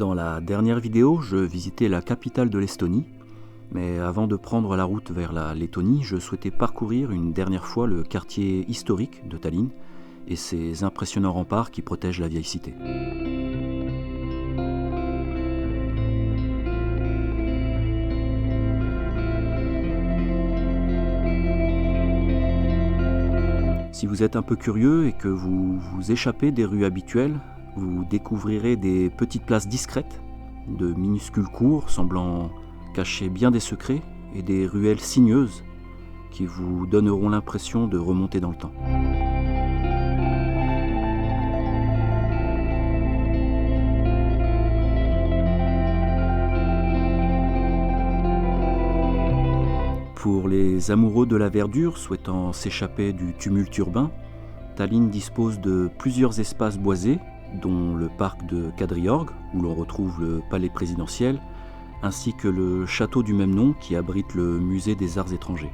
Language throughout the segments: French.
Dans la dernière vidéo, je visitais la capitale de l'Estonie, mais avant de prendre la route vers la Lettonie, je souhaitais parcourir une dernière fois le quartier historique de Tallinn et ses impressionnants remparts qui protègent la vieille cité. Si vous êtes un peu curieux et que vous vous échappez des rues habituelles, vous découvrirez des petites places discrètes, de minuscules cours semblant cacher bien des secrets et des ruelles sinueuses qui vous donneront l'impression de remonter dans le temps. Pour les amoureux de la verdure souhaitant s'échapper du tumulte urbain, Tallinn dispose de plusieurs espaces boisés, dont le parc de Kadriorg, où l'on retrouve le palais présidentiel, ainsi que le château du même nom qui abrite le musée des arts étrangers.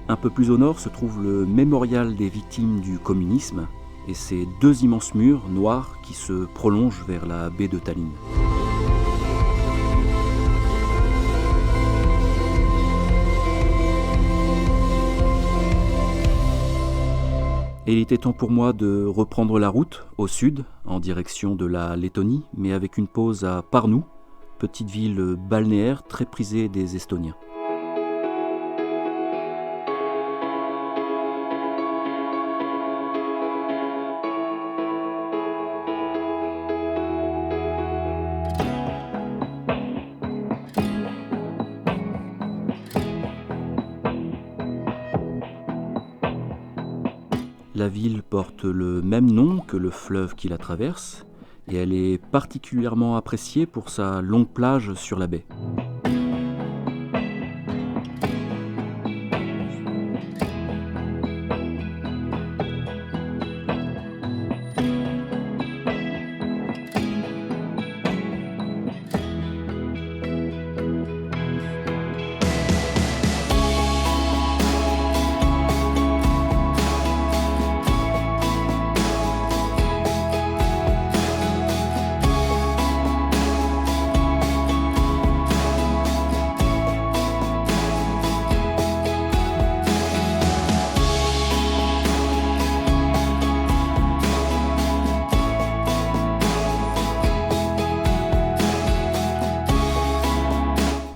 Un peu plus au nord se trouve le mémorial des victimes du communisme et ses deux immenses murs noirs qui se prolongent vers la baie de Tallinn. Et il était temps pour moi de reprendre la route au sud, en direction de la Lettonie, mais avec une pause à Pärnu, petite ville balnéaire très prisée des Estoniens. La ville porte le même nom que le fleuve qui la traverse et elle est particulièrement appréciée pour sa longue plage sur la baie.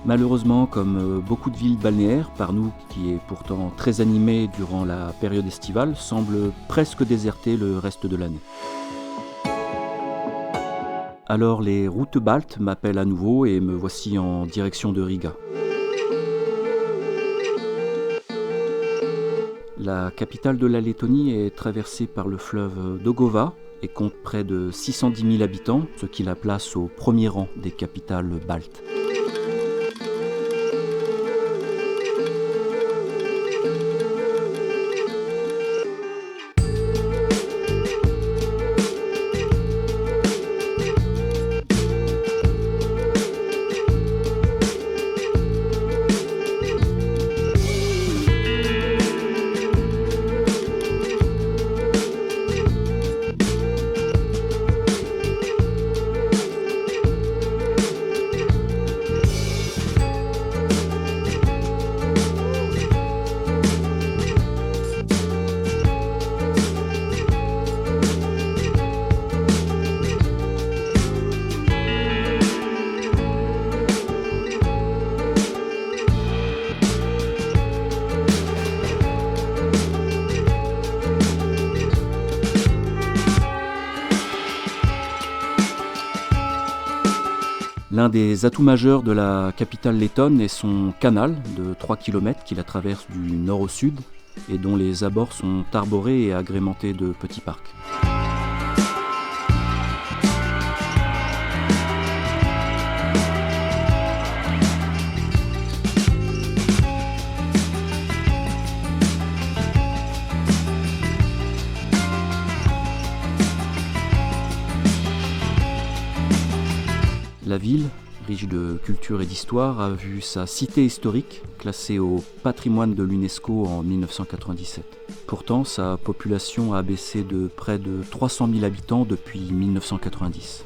Malheureusement, comme beaucoup de villes balnéaires, Pärnu, qui est pourtant très animée durant la période estivale, semble presque désertée le reste de l'année. Alors les routes baltes m'appellent à nouveau et me voici en direction de Riga. La capitale de la Lettonie est traversée par le fleuve Daugava et compte près de 610 000 habitants, ce qui la place au premier rang des capitales baltes. L'un des atouts majeurs de la capitale lettonne est son canal de 3 km qui la traverse du nord au sud et dont les abords sont arborés et agrémentés de petits parcs. La ville, riche de culture et d'histoire, a vu sa cité historique classée au patrimoine de l'UNESCO en 1997. Pourtant, sa population a baissé de près de 300 000 habitants depuis 1990.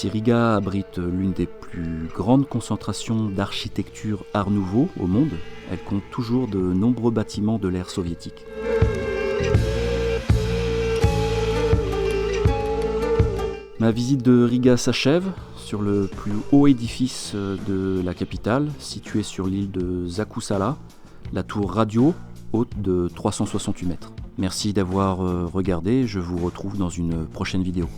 Si Riga abrite l'une des plus grandes concentrations d'architecture Art Nouveau au monde, elle compte toujours de nombreux bâtiments de l'ère soviétique. Ma visite de Riga s'achève sur le plus haut édifice de la capitale, situé sur l'île de Zakusala, la tour radio, haute de 368 mètres. Merci d'avoir regardé, je vous retrouve dans une prochaine vidéo.